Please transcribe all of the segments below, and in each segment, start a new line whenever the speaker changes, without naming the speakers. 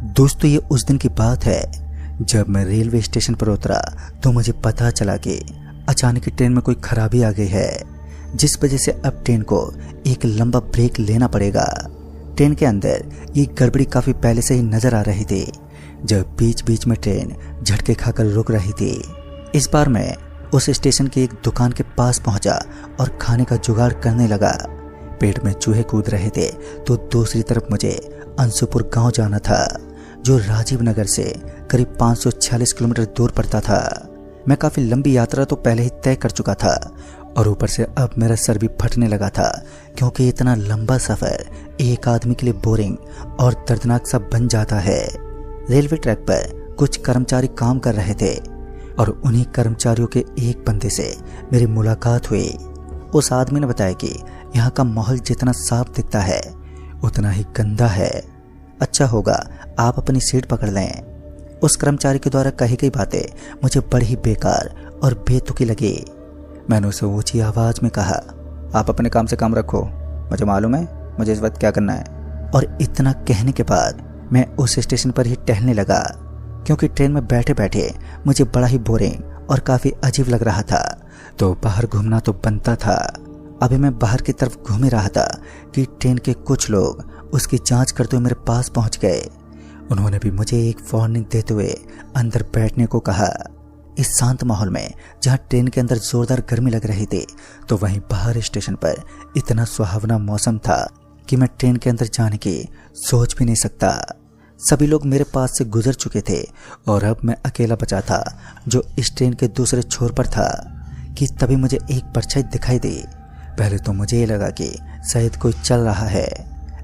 दोस्तों ये उस दिन की बात है जब मैं रेलवे स्टेशन पर उतरा तो मुझे पता चला कि अचानक ही ट्रेन में कोई खराबी आ गई है, जिस वजह से अब ट्रेन को एक लंबा ब्रेक लेना पड़ेगा। ट्रेन के अंदर ये गड़बड़ी काफी पहले से ही नजर आ रही थी, जब बीच बीच में ट्रेन झटके खाकर रुक रही थी। इस बार मैं उस स्टेशन की एक दुकान के पास पहुंचा और खाने का जुगाड़ करने लगा। पेट में चूहे कूद रहे थे तो दूसरी तरफ मुझे अंशुपुर गांव जाना था, जो राजीव नगर से करीब 546 किलोमीटर दूर पड़ता था। मैं काफी लंबी यात्रा तो पहले ही तय कर चुका था और ऊपर से अब मेरा सर भी फटने लगा था, क्योंकि इतना लंबा सफर एक आदमी के लिए बोरिंग और दर्दनाक सा बन जाता है। रेलवे ट्रैक पर कुछ कर्मचारी काम कर रहे थे और उन्हीं कर्मचारियों के एक बंदे से मेरी मुलाकात हुई। उस आदमी ने बताया कि यहाँ का माहौल जितना साफ दिखता है उतना ही गंदा है। अच्छा होगा आप अपनी सीट पकड़ लें। उस कर्मचारी के द्वारा कही गई बातें मुझे बड़ी ही बेकार और बेतुकी लगी। मैंने उसे ऊंची आवाज में कहा, आप अपने काम से काम रखो, मुझे मालूम है मुझे इस वक्त क्या करना है। और इतना कहने के बाद मैं उस स्टेशन पर ही टहलने लगा, क्योंकि ट्रेन में बैठे बैठे मुझे बड़ा ही बोरिंग और काफी अजीब लग रहा था, तो बाहर घूमना तो बनता था। अभी मैं बाहर की तरफ घूम रहा था कि ट्रेन के कुछ लोग उसकी जांच करते हुए मेरे पास पहुंच गए। उन्होंने भी मुझे एक वार्निंग देते हुए अंदर बैठने को कहा। इस शांत माहौल में जहां ट्रेन के अंदर जोरदार गर्मी लग रही थी, तो वहीं बाहर स्टेशन पर इतना सुहावना मौसम था कि मैं ट्रेन के अंदर जाने की सोच भी नहीं सकता। सभी लोग मेरे पास से गुजर चुके थे और अब मैं अकेला बचा था, जो इस ट्रेन के दूसरे छोर पर था, कि तभी मुझे एक परछाई दिखाई दी। पहले तो मुझे ये लगा कि शायद कोई चल रहा है,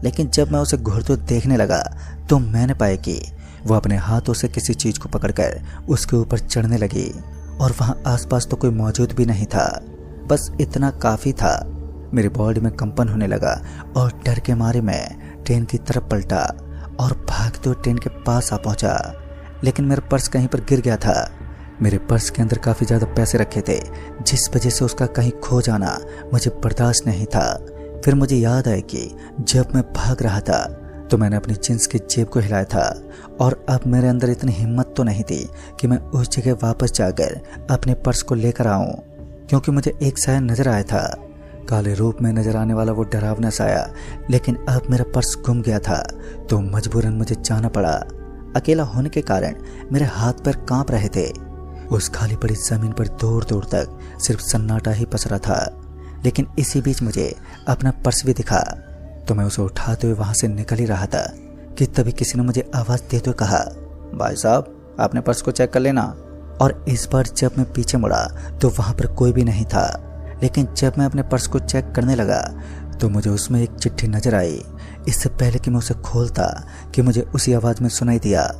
लेकिन जब मैं उसे घूरते हुए देखने लगा तो मैंने पाया कि वो अपने हाथों से किसी चीज को पकड़कर उसके ऊपर चढ़ने लगी और वहां आसपास तो कोई मौजूद भी नहीं था। बस इतना काफी था। मेरी बॉडी में कंपन होने लगा और डर के मारे मैं ट्रेन की तरफ पलटा और भागते हुए ट्रेन के पास आ पहुंचा, लेकिन मेरा पर्स कहीं पर गिर गया था। मेरे पर्स के अंदर काफी ज्यादा पैसे रखे थे, जिस वजह से उसका कहीं खो जाना मुझे बर्दाश्त नहीं था। फिर मुझे याद आया कि जब मैं भाग रहा था तो मैंने अपनी जींस की जेब को हिलाया था, और अब मेरे अंदर इतनी हिम्मत तो नहीं थी कि मैं उस जगह वापस जाकर अपने पर्स को लेकर आऊं, क्योंकि मुझे एक साया नजर आया था, काले रूप में नजर आने वाला वो डरावना साया। लेकिन अब मेरा पर्स गुम गया था, तो मजबूरन मुझे जाना पड़ा। अकेला होने के कारण मेरे हाथ पैर कांप रहे थे। उस खाली पड़ी जमीन पर दूर दूर तक सिर्फ सन्नाटा ही पसरा था। लेकिन इसी बीच मुझे अपना पर्स भी दिखा, तो मैं उसे उठाते हुए वहां से निकल ही रहा था कि तभी किसी ने मुझे आवाज देते हुए कहा, भाई साहब आपने पर्स को चेक कर लेना। और इस बार जब मैं पीछे मुड़ा तो वहां पर कोई भी नहीं था, लेकिन जब मैं अपने पर्स को चेक करने लगा तो मुझे उसमें एक चिट्ठी नजर आई। इससे पहले कि मैं उसे खोलता कि मुझे उसी आवाज में सुनाई दिया,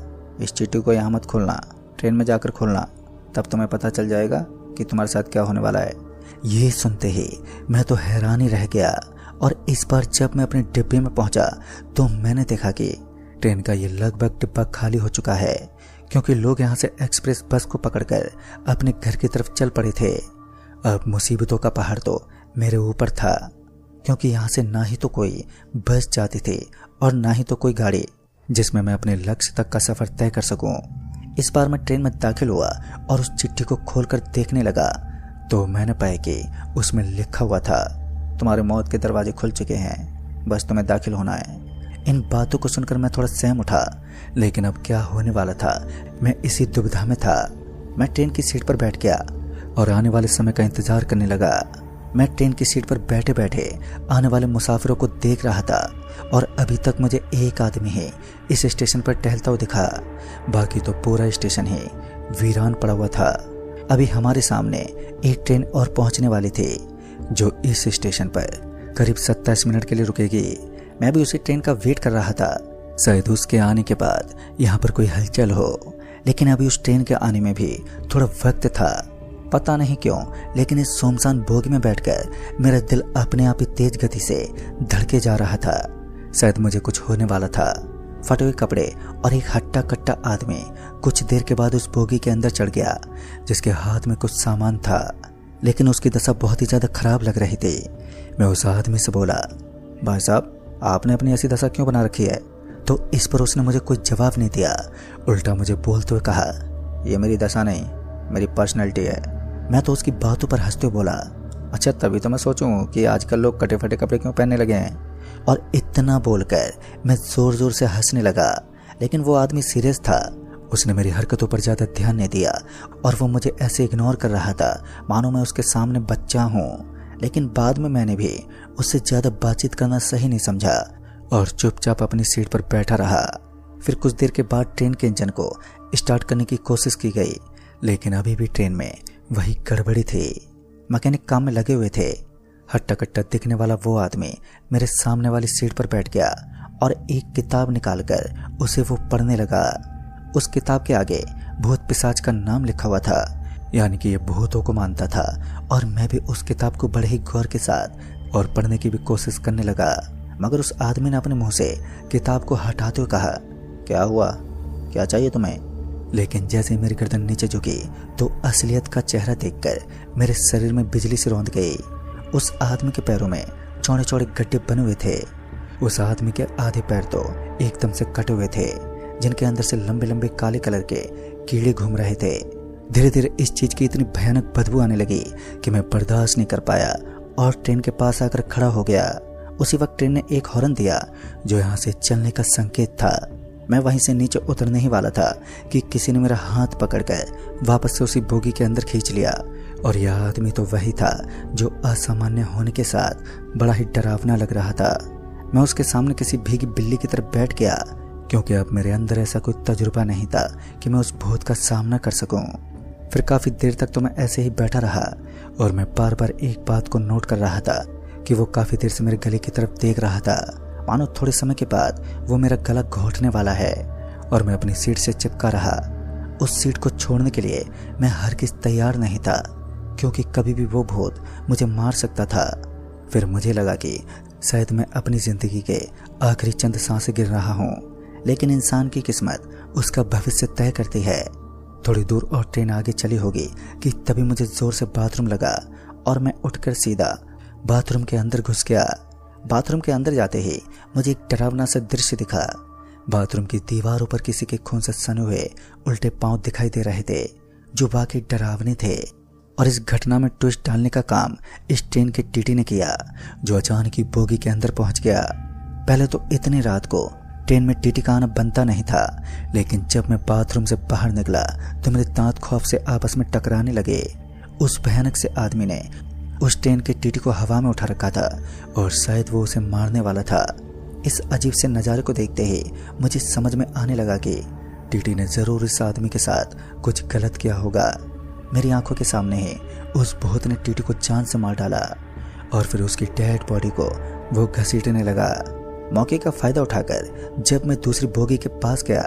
इस चिट्ठी को यहाँ मत खोलना, ट्रेन में जाकर खोलना, तब तुम्हें पता चल जाएगा कि तुम्हारे साथ क्या होने वाला है। ये सुनते ही मैं तो हैरान ही रह गया, और इस बार जब मैं अपने डिब्बे में पहुंचा तो मैंने देखा कि ट्रेन का ये लगभग डिब्बा खाली हो चुका है, क्योंकि लोग यहाँ से एक्सप्रेस बस को पकड़कर अपने घर की तरफ चल पड़े थे। अब मुसीबतों का पहाड़ तो मेरे ऊपर था, क्योंकि यहाँ से ना ही तो कोई बस जाती थी और ना ही तो कोई गाड़ी जिसमें मैं अपने लक्ष्य तक का सफर तय कर सकूं। इस बार मैं ट्रेन में दाखिल हुआ और उस चिट्ठी को खोलकर देखने लगा, तो मैंने पाया कि उसमें लिखा हुआ था, तुम्हारे मौत के दरवाजे खुल चुके हैं, बस तुम्हें दाखिल होना है। इन बातों को सुनकर मैं थोड़ा सहम उठा, लेकिन अब क्या होने वाला था मैं इसी दुविधा में था। मैं ट्रेन की सीट पर बैठ गया और आने वाले समय का इंतजार करने लगा। मैं ट्रेन की सीट पर बैठे बैठे आने वाले मुसाफिरों को देख रहा था, और अभी तक मुझे एक आदमी ही इस स्टेशन पर टहलता हुआ दिखा, बाकी तो पूरा स्टेशन ही वीरान पड़ा हुआ था। अभी हमारे सामने एक ट्रेन और पहुंचने वाली थी, जो इस स्टेशन पर करीब 27 मिनट के लिए रुकेगी। मैं भी उसी ट्रेन का वेट कर रहा था, शायद उसके आने के बाद यहाँ पर कोई हलचल हो। लेकिन अभी उस ट्रेन के आने में भी थोड़ा वक्त था। पता नहीं क्यों, लेकिन इस सुनसान बोगी में बैठकर मेरा दिल अपने आप ही तेज गति से धड़के जा रहा था। शायद मुझे कुछ होने वाला था। फटे हुए कपड़े और एक हट्टा कट्टा आदमी कुछ देर के बाद उस बोगी के अंदर चढ़ गया, जिसके हाथ में कुछ सामान था, लेकिन उसकी दशा बहुत ही ज्यादा खराब लग रही थी। मैं उस आदमी से बोला, भाई साहब आपने अपनी ऐसी दशा क्यों बना रखी है? तो इस पर उसने मुझे कोई जवाब नहीं दिया। उल्टा मुझे बोलते हुए कहा, ये मेरी दशा नहीं, मेरी पर्सनैलिटी है। मैं तो उसकी बातों पर हंसते हुए बोला, अच्छा तभी तो मैं सोचूं कि आजकल लोग कटे फटे कपड़े क्यों पहनने लगे हैं। और इतना बोलकर मैं जोर जोर से हंसने लगा, लेकिन वो आदमी सीरियस था। उसने मेरी हरकतों पर ज़्यादा ध्यान नहीं दिया और वो मुझे ऐसे इग्नोर कर रहा था मानो मैं उसके सामने बच्चा हूँ। लेकिन बाद में मैंने भी उससे ज़्यादा बातचीत करना सही नहीं समझा और चुपचाप अपनी सीट पर बैठा रहा। फिर कुछ देर के बाद ट्रेन के इंजन को स्टार्ट करने की कोशिश की गई, लेकिन अभी भी ट्रेन में वही गड़बड़ी थी। मैकेनिक काम में लगे हुए थे। हट्टा कट्टा दिखने वाला वो आदमी मेरे सामने वाली सीट पर बैठ गया और एक किताब निकालकर उसे वो पढ़ने लगा। उस किताब के आगे भूत पिशाच का नाम लिखा हुआ था, यानी कि ये भूतों को मानता था। और मैं भी उस किताब को बड़े ही गौर के साथ और पढ़ने की भी कोशिश करने लगा, मगर उस आदमी ने अपने मुंह से किताब को हटाते हुए कहा, क्या हुआ, क्या चाहिए तुम्हें? लेकिन जैसे ही मेरी गर्दन नीचे झुकी तो असलियत का चेहरा देखकर मेरे शरीर में बिजली सी रौंद गई। उस आदमी के पैरों में चौड़े चौड़े गड्ढे बने हुए थे। उस आदमी के आधे पैर तो एकदम से कटे हुए थे, जिनके अंदर से लंबे लंबे काले कलर के कीड़े घूम रहे थे। धीरे धीरे इस चीज की इतनी भयानक बदबू आने लगी कि मैं बर्दाश्त नहीं कर पाया और ट्रेन के पास आकर खड़ा हो गया। उसी वक्त ट्रेन ने एक हॉर्न दिया जो यहाँ से चलने का संकेत था। मैं वहीं से नीचे उतरने ही वाला था कि किसी ने मेरा हाथ पकड़कर वापस से उसी बोगी के अंदर खींच लिया। और यह आदमी तो वही था जो असामान्य होने के साथ बड़ा ही डरावना लग रहा था। मैं उसके सामने किसी भीगी बिल्ली की तरफ बैठ गया, क्योंकि अब मेरे अंदर ऐसा कोई तजुर्बा नहीं था कि मैं उस भूत का सामना कर सकूं। फिर काफी देर तक तो मैं ऐसे ही बैठा रहा और मैं बार बार एक बात को नोट कर रहा था कि वो काफी देर से मेरे गले की तरफ देख रहा था, मानो थोड़े समय के बाद वो मेरा गला घोंटने वाला है। और मैं अपनी सीट से चिपका रहा। उस सीट को छोड़ने के लिए मैं हरगिज़ तैयार नहीं था, क्योंकि कभी भी वो भूत मुझे मार सकता था। फिर मुझे लगा कि शायद मैं अपनी जिंदगी के आखिरी चंद सांसें गिर रहा हूँ, लेकिन इंसान की किस्मत उसका भविष्य तय करती है। थोड़ी दूर और ट्रेन आगे चली होगी कि तभी मुझे जोर से बाथरूम लगा और मैं उठकर सीधा बाथरूम के अंदर घुस गया। बाथरूम के अंदर जाते ही मुझे एक डरावना सा दृश्य दिखा। बाथरूम की दीवारों पर किसी के खून से सने हुए उल्टे पांव दिखाई दे रहे थे, जो वाकई डरावने थे। और इस घटना में ट्विस्ट डालने का काम इस ट्रेन के टीटी ने किया, जो अचानक ही बोगी के अंदर पहुंच गया। पहले तो इतनी रात को ट्रेन में टीटी का आना बनता नहीं था, लेकिन जब मैं बाथरूम से बाहर निकला तो मेरे दांत खौफ से आपस में टकराने लगे। उस भयानक से आदमी ने उस ट्रेन के टीटी को हवा में उठा रखा था और शायद वो उसे मारने वाला था। इस अजीब से नज़ारे को देखते ही मुझे समझ में आने लगा कि टीटी ने जरूर इस आदमी के साथ कुछ गलत किया होगा। मेरी आंखों के सामने ही उस भूत ने टीटी को जान से मार डाला और फिर उसकी डेड बॉडी को वो घसीटने लगा। मौके का फायदा उठाकर जब मैं दूसरी बोगी के पास गया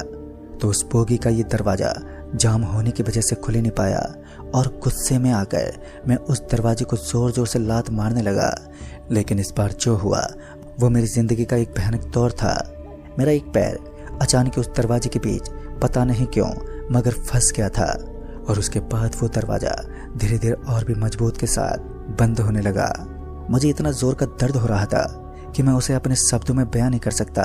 तो उस बोगी का ये दरवाजा जाम होने की वजह से खुल नहीं पाया और गुस्से में आकर मैं उस दरवाजे को जोर जोर से लात मारने लगा। लेकिन इस बार जो हुआ वो मेरी जिंदगी का एक भयानक दौर था। मेरा एक पैर अचानक उस दरवाजे के बीच पता नहीं क्यों मगर फंस गया था और उसके बाद वो दरवाजा धीरे धीरे और भी मजबूत के साथ बंद होने लगा। मुझे इतना जोर का दर्द हो रहा था कि मैं उसे अपने शब्दों में बयान नहीं कर सकता।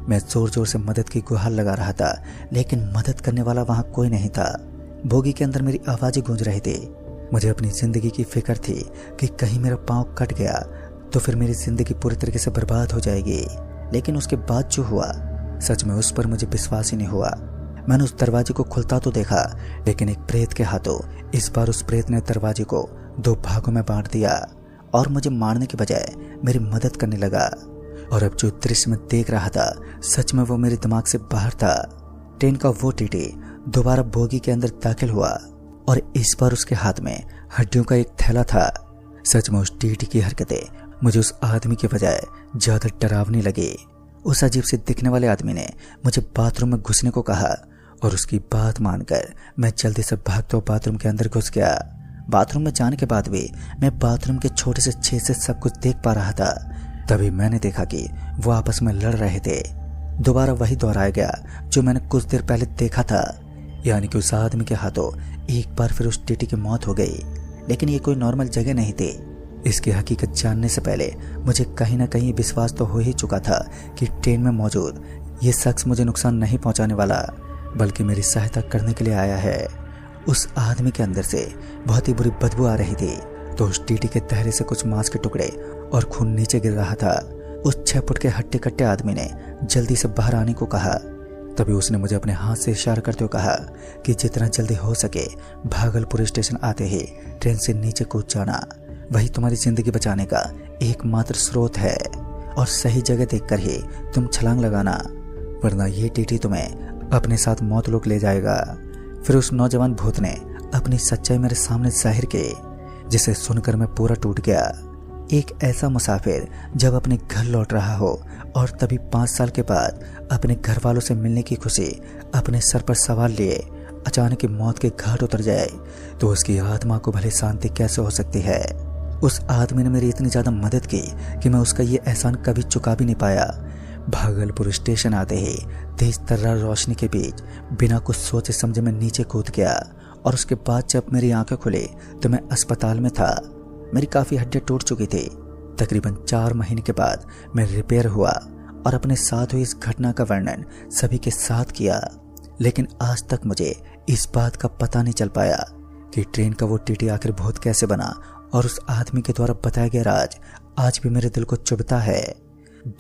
मैं जोर जोर से मदद की गुहार लगा रहा था, लेकिन मदद करने वाला वहां कोई नहीं था। बोगी के अंदर मेरी आवाजें गूंज रही थी। मुझे अपनी जिंदगी की फिक्र थी कि कहीं मेरा पांव कट गया तो फिर मेरी जिंदगी पूरी तरीके से बर्बाद हो जाएगी। लेकिन उसके बाद जो हुआ सच में उस पर मुझे विश्वास ही नहीं हुआ। मैंने उस दरवाजे को खुलता तो देखा, लेकिन एक प्रेत के हाथों इस बार उस प्रेत ने दरवाजे को 2 भागों में बांट दिया और मुझे मारने के बजाय मेरी मदद करने लगा। और अब जो दृश्य मैं देख रहा था सच में वो मेरे दिमाग से बाहर था। ट्रेन का वो टीटी दोबारा बोगी के अंदर दाखिल हुआ और इस बार उसके हाथ में हड्डियों का एक थैला था। सच में उस टीटी की हरकतें मुझे उस आदमी के बजाय ज्यादा डरावनी लगी। उस अजीब से दिखने वाले आदमी ने मुझे बाथरूम में घुसने को कहा और उसकी बात मानकर मैं जल्दी से भागते हुए बाथरूम के अंदर घुस गया। बाथरूम में जाने के बाद भी मैं बाथरूम के छोटे से छेद से सब कुछ देख पा रहा था। तभी मैंने देखा कि वो आपस में लड़ रहे थे। दोबारा वही दोहराया गया जो मैंने कुछ देर पहले देखा था, यानी कि उस आदमी के हाथों एक बार फिर उस टीटी की मौत हो गई। लेकिन ये कोई नॉर्मल जगह नहीं थी। इसकी हकीकत जानने से पहले मुझे कहीं ना कहीं विश्वास तो हो ही चुका था कि ट्रेन में मौजूद ये शख्स मुझे नुकसान नहीं पहुंचाने वाला बल्कि मेरी सहायता करने के लिए आया है। उस आदमी के अंदर से बहुत ही बुरी बदबू आ रही थी, तो उस टीटी के तहरे से कुछ मांस के टुकड़े और खून नीचे गिर रहा था। उस 6 फुट के हट्टे कट्टे आदमी ने जल्दी से बाहर आने को कहा। तभी उसने मुझे अपने हाथ से इशारा करते हुए कहा कि जितना जल्दी हो सके भागलपुर स्टेशन आते ही ट्रेन से नीचे कूद जाना, वही तुम्हारी जिंदगी बचाने का एकमात्र स्रोत है, और सही जगह देखकर ही तुम छलांग लगाना, वरना ये टीटी तुम्हें अपने साथ मौत लोक ले जाएगा। फिर उस नौजवान भूत ने अपनी सच्चाई मेरे सामने जाहिर की, जिसे सुनकर मैं पूरा टूट गया। एक ऐसा मुसाफिर जब अपने घर लौट रहा हो और तभी 5 साल के बाद अपने घर वालों से मिलने की खुशी अपने सर पर सवार लिए अचानक ही मौत के घाट उतर जाए, तो उसकी आत्मा को भले शांति कैसे हो सकती है। उस आदमी ने मेरी इतनी ज्यादा मदद की कि मैं उसका ये एहसान कभी चुका भी नहीं पाया। भागलपुर स्टेशन आते ही तेज तर्रार रोशनी के बीच बिना कुछ सोचे समझे मैं नीचे कूद गया, और उसके बाद जब मेरी आंखें खुली तो मैं अस्पताल में था। मेरी काफी हड्डियां टूट चुकी थी। तकरीबन 4 महीने के बाद मैं रिपेयर हुआ और अपने साथ हुई इस घटना का वर्णन सभी के साथ किया, लेकिन आज तक मुझे इस बात का पता नहीं चल पाया कि ट्रेन का वो टीटी आखिर भूत कैसे बना, और उस आदमी के द्वारा बताया गया राज आज भी मेरे दिल को चुभता है।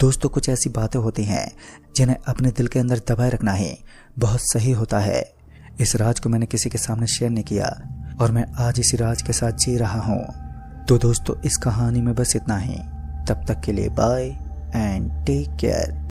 दोस्तों, कुछ ऐसी बातें होती हैं जिन्हें अपने दिल के अंदर दबाए रखना ही बहुत सही होता है। इस राज को मैंने किसी के सामने शेयर नहीं किया और मैं आज इसी राज के साथ जी रहा हूँ। तो दोस्तों, इस कहानी में बस इतना ही। तब तक के लिए बाय एंड टेक केयर।